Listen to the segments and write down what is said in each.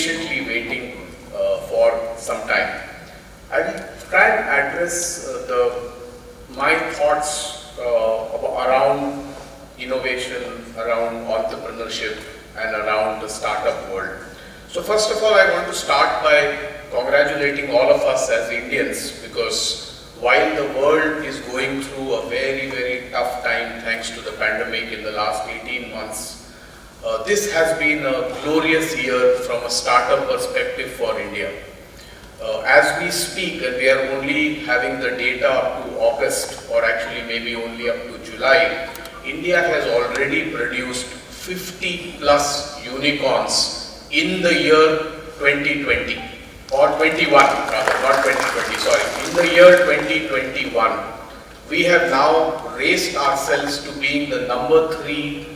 patiently waiting for some time. I will try and address my thoughts around innovation, around entrepreneurship, and around the startup world. So first of all, I want to start by congratulating all of us as Indians, because while the world is going through a very, very tough time thanks to the pandemic in the last 18 months, this has been a glorious year from a startup perspective for India. As we speak, and we are only having the data up to August, or actually maybe only up to July, India has already produced 50 plus unicorns in the year 2020, or 21 rather, not 2020, sorry. In the year 2021, we have now raised ourselves to being the number 3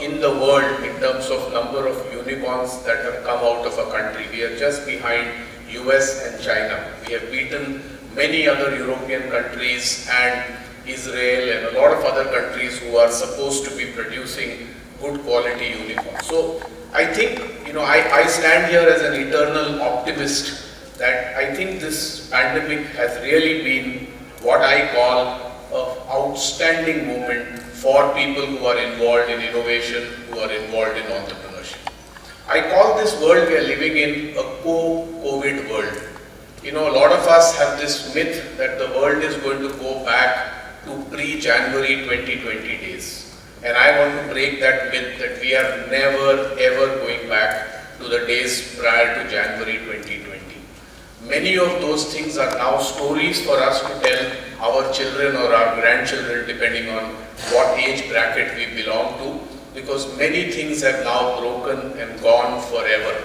in the world in terms of number of unicorns that have come out of a country. We are just behind US and China. We have beaten many other European countries and Israel and a lot of other countries who are supposed to be producing good quality unicorns. So I think, I stand here as an eternal optimist that I think this pandemic has really been what I call an outstanding moment for people who are involved in innovation, who are involved in entrepreneurship. I call this world we are living in a co-COVID world. A lot of us have this myth that the world is going to go back to pre-January 2020 days. And I want to break that myth that we are never ever going back to the days prior to January 2020. Many of those things are now stories for us to tell our children or our grandchildren, depending on what age bracket we belong to, because many things have now broken and gone forever.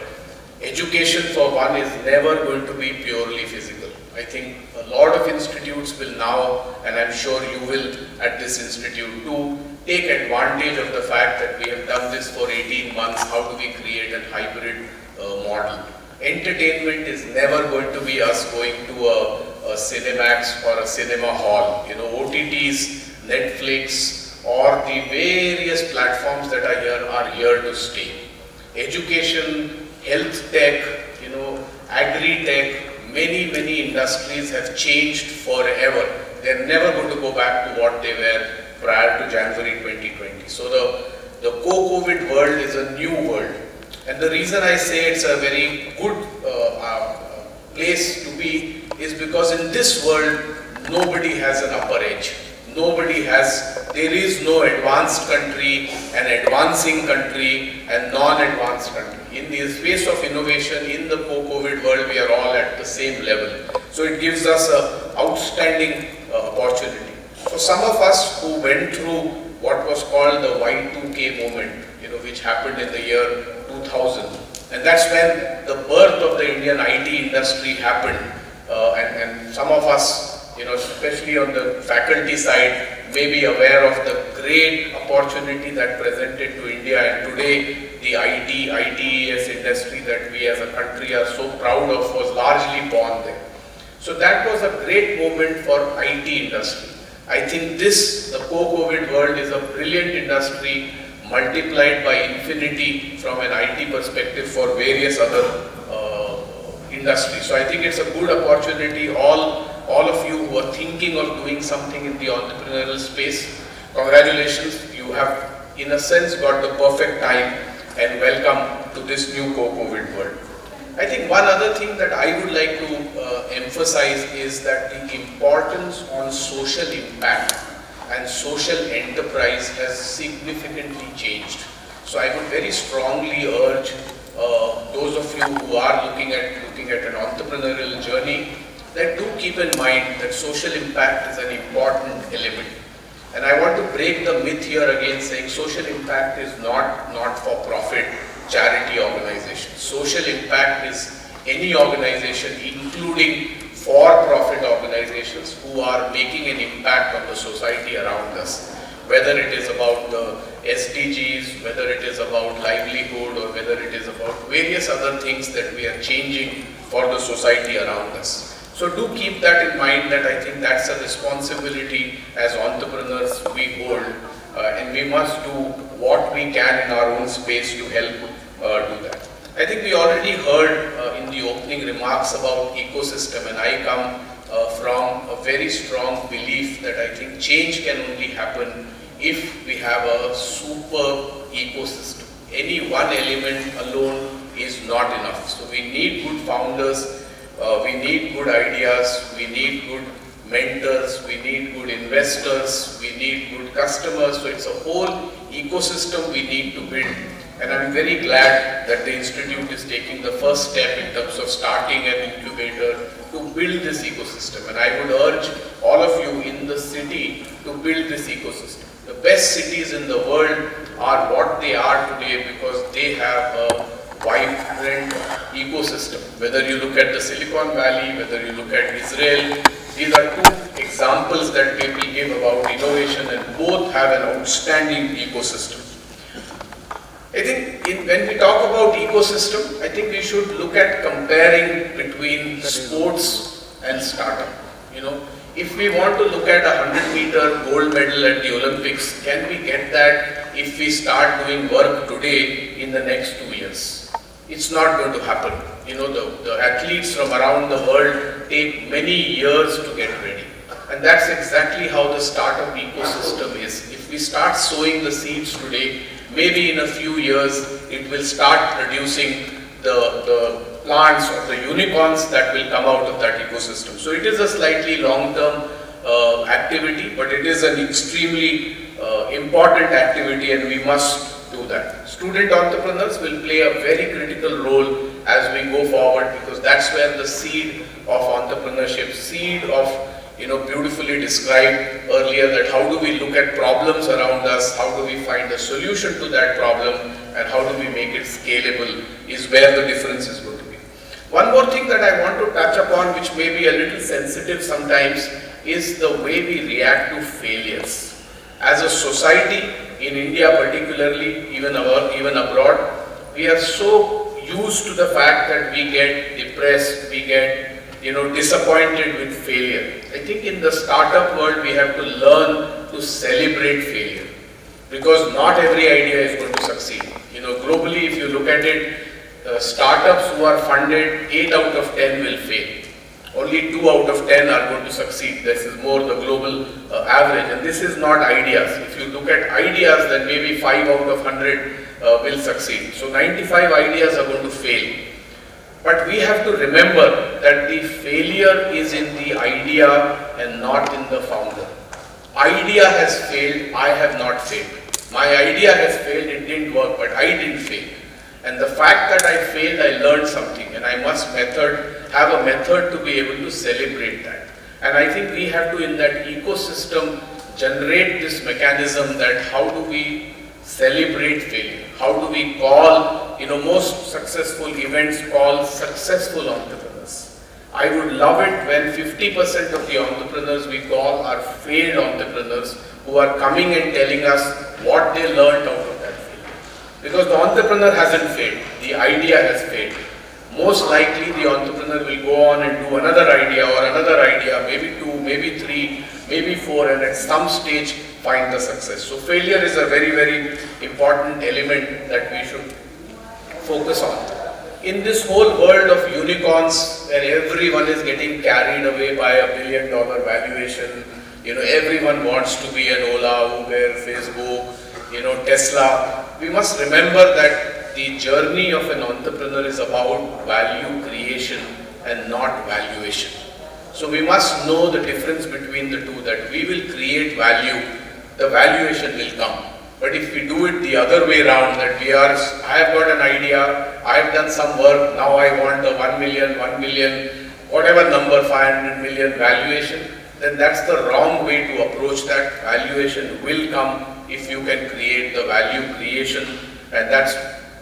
Education, for one, is never going to be purely physical. I think a lot of institutes will now, and I'm sure you will at this institute too, take advantage of the fact that we have done this for 18 months. How do we create a hybrid model? Entertainment is never going to be us going to a Cinemax or a cinema hall. OTTs, Netflix, or the various platforms that are here to stay. Education, health tech, agri-tech, many industries have changed forever. They're never going to go back to what they were prior to January 2020. So the co-COVID world is a new world. And the reason I say it's a very good place to be is because in this world, nobody has an upper edge. There is no advanced country, an advancing country, and non-advanced country. In the space of innovation, in the post-COVID world, we are all at the same level. So it gives us an outstanding opportunity. For some of us who went through what was called the Y2K moment, which happened in the year 2000, and that's when the birth of the Indian IT industry happened, and some of us, especially on the faculty side, may be aware of the great opportunity that presented to India, and today the ITES industry that we as a country are so proud of was largely born there. So that was a great moment for IT industry. I think the co-COVID world is a brilliant industry, multiplied by infinity from an IT perspective for various other industries. So I think it's a good opportunity. All of you who are thinking of doing something in the entrepreneurial space, congratulations. You have, in a sense, got the perfect time, and welcome to this new co-COVID world. I think one other thing that I would like to emphasize is that the importance on social impact and social enterprise has significantly changed. So I would very strongly urge those of you who are looking at an entrepreneurial journey, that do keep in mind that social impact is an important element. And I want to break the myth here again, saying social impact is not for profit charity organization. Social impact is any organization, including for-profit organizations, who are making an impact on the society around us. Whether it is about the SDGs, whether it is about livelihood, or whether it is about various other things that we are changing for the society around us. So do keep that in mind, that I think that's a responsibility as entrepreneurs we hold, and we must do what we can in our own space to help do that. I think we already heard in the opening remarks about ecosystem, and I come from a very strong belief that I think change can only happen if we have a super ecosystem. Any one element alone is not enough. So we need good founders, we need good ideas, we need good mentors, we need good investors, we need good customers. So it's a whole ecosystem we need to build. And I'm very glad that the Institute is taking the first step in terms of starting an incubator to build this ecosystem. And I would urge all of you in the city to build this ecosystem. The best cities in the world are what they are today because they have a vibrant ecosystem. Whether you look at the Silicon Valley, whether you look at Israel, these are two examples that people give about innovation, and both have an outstanding ecosystem. I think when we talk about ecosystem, I think we should look at comparing between sports and startup. If we want to look at a 100-meter gold medal at the Olympics, can we get that if we start doing work today in the next 2 years? It's not going to happen. The athletes from around the world take many years to get ready. And that's exactly how the startup ecosystem is. If we start sowing the seeds today, maybe in a few years, it will start producing the plants or the unicorns that will come out of that ecosystem. So it is a slightly long-term activity, but it is an extremely important activity, and we must do that. Student entrepreneurs will play a very critical role as we go forward, because that's where the seed of entrepreneurship, seed of beautifully described earlier, that how do we look at problems around us, how do we find a solution to that problem, and how do we make it scalable, is where the difference is going to be. One more thing that I want to touch upon, which may be a little sensitive sometimes, is the way we react to failures. As a society, in India particularly, even abroad, we are so used to the fact that we get depressed, we get disappointed with failure. I think in the startup world, we have to learn to celebrate failure, because not every idea is going to succeed. Globally, if you look at it, startups who are funded, 8 out of 10 will fail. Only 2 out of 10 are going to succeed. This is more the global average, and this is not ideas. If you look at ideas, then maybe 5 out of 100 will succeed. So 95 ideas are going to fail. But we have to remember that the failure is in the idea and not in the founder. Idea has failed, I have not failed. My idea has failed, it didn't work, but I didn't fail. And the fact that I failed, I learned something, and I must have a method to be able to celebrate that. And I think we have to, in that ecosystem, generate this mechanism that how do we celebrate failure? How do we call, most successful events call successful entrepreneurs? I would love it when 50% of the entrepreneurs we call are failed entrepreneurs who are coming and telling us what they learned out of that failure. Because the entrepreneur hasn't failed, the idea has failed. Most likely the entrepreneur will go on and do another idea or another idea, maybe 2, maybe 3, maybe 4, and at some stage find the success. So failure is a very, very important element that we should focus on. In this whole world of unicorns, where everyone is getting carried away by $1 billion valuation, everyone wants to be an Ola, Uber, Facebook, Tesla. We must remember that the journey of an entrepreneur is about value creation and not valuation. So we must know the difference between the two, that we will create value, the valuation will come. But if we do it the other way around, that I have got an idea, I have done some work, now I want a 1 million, whatever number, 500 million valuation, then that's the wrong way to approach that. Valuation will come if you can create the value creation, and that's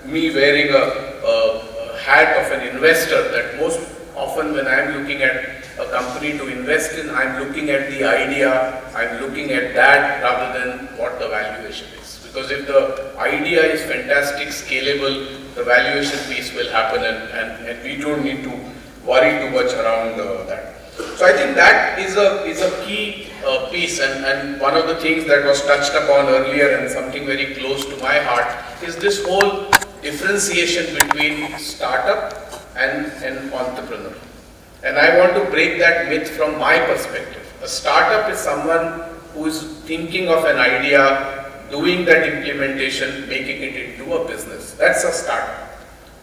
me wearing a hat of an investor, that most often when I'm looking at a company to invest in, I'm looking at the idea, I'm looking at that rather than what the valuation is. Because if the idea is fantastic, scalable, the valuation piece will happen, and we don't need to worry too much around that. So I think that is a key piece, and one of the things that was touched upon earlier and something very close to my heart is this whole differentiation between startup and an entrepreneur. And I want to break that myth from my perspective. A startup is someone who is thinking of an idea, doing that implementation, making it into a business. That's a startup.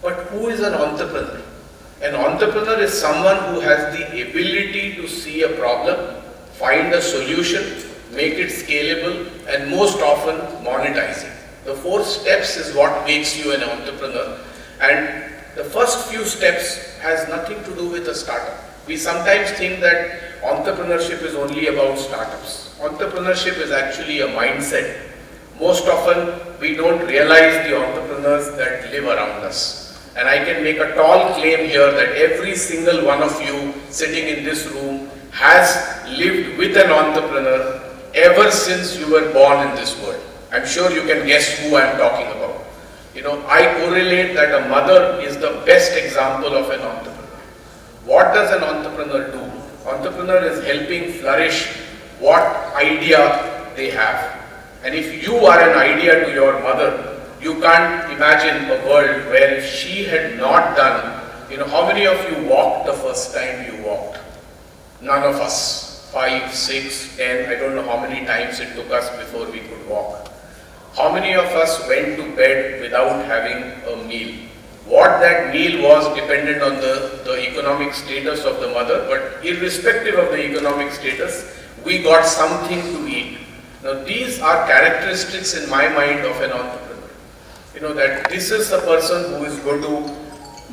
But who is an entrepreneur? An entrepreneur is someone who has the ability to see a problem, find a solution, make it scalable, and most often monetize it. The 4 steps is what makes you an entrepreneur. And the first few steps has nothing to do with a startup. We sometimes think that entrepreneurship is only about startups. Entrepreneurship is actually a mindset. Most often, we don't realize the entrepreneurs that live around us. And I can make a tall claim here that every single one of you sitting in this room has lived with an entrepreneur ever since you were born in this world. I'm sure you can guess who I'm talking about. You know, I correlate that a mother is the best example of an entrepreneur. What does an entrepreneur do? Entrepreneur is helping flourish what idea they have. And if you are an idea to your mother, you can't imagine a world where if she had not done, you know, how many of you walked the first time you walked? None of us. 5, 6, 10, I don't know how many times it took us before we could walk. How many of us went to bed without having a meal? What that meal was depended on the economic status of the mother, but irrespective of the economic status, we got something to eat. Now these are characteristics in my mind of an entrepreneur. You know, that this is the person who is going to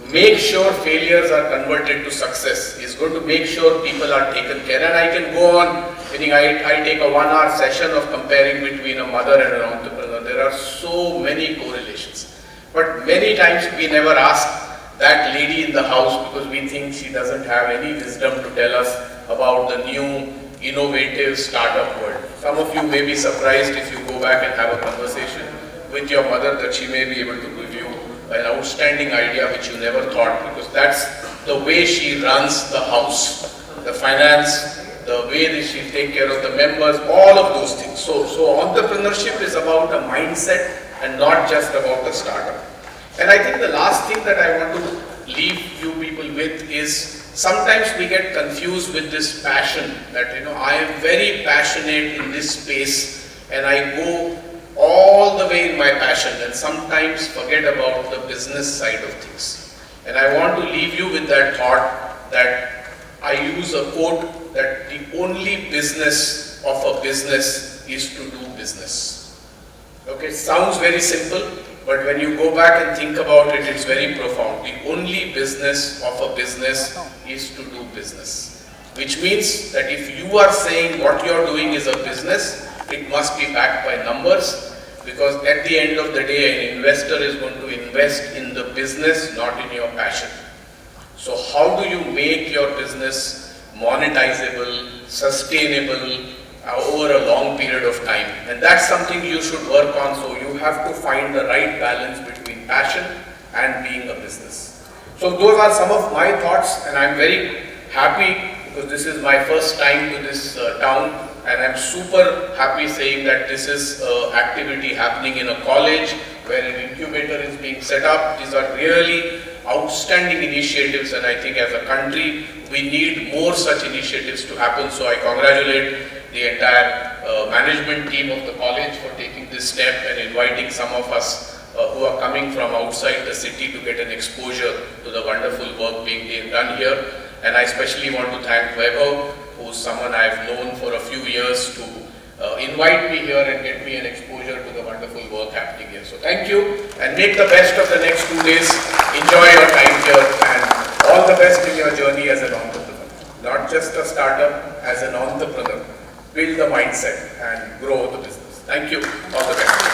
make sure failures are converted to success, is going to make sure people are taken care. And I can go on, meaning I take a 1-hour session of comparing between a mother and an entrepreneur. There are so many correlations. But many times we never ask that lady in the house because we think she doesn't have any wisdom to tell us about the new innovative startup world. Some of you may be surprised if you go back and have a conversation with your mother that she may be able to give you an outstanding idea which you never thought, because that's the way she runs the house, the finance, the way that she take care of the members, all of those things. So entrepreneurship is about a mindset and not just about the startup. And I think the last thing that I want to leave you people with is sometimes we get confused with this passion that, you know, I am very passionate in this space and I go all the way in my passion and sometimes forget about the business side of things. And I want to leave you with that thought that I use a quote that the only business of a business is to do business. Okay, it sounds very simple, but when you go back and think about it, it's very profound. The only business of a business is to do business. Which means that if you are saying what you're doing is a business, it must be backed by numbers, because at the end of the day, an investor is going to invest in the business, not in your passion. So how do you make your business monetizable, sustainable, over a long period of time? And that's something you should work on. So you have to find the right balance between passion and being a business. So those are some of my thoughts, and I'm very happy because this is my first time to this town, and I'm super happy saying that this is activity happening in a college where an incubator is being set up. These are really outstanding initiatives, and I think as a country we need more such initiatives to happen. So I congratulate the entire management team of the college for taking this step and inviting some of us who are coming from outside the city to get an exposure to the wonderful work being done here. And I especially want to thank Vaibhav, who's someone I've known for a few years, to invite me here and get me an exposure to the wonderful work happening here. So thank you, and make the best of the next 2 days. Enjoy your time here, and all the best in your journey as an entrepreneur. Not just a startup, as an entrepreneur. Build the mindset and grow the business. Thank you. All the best.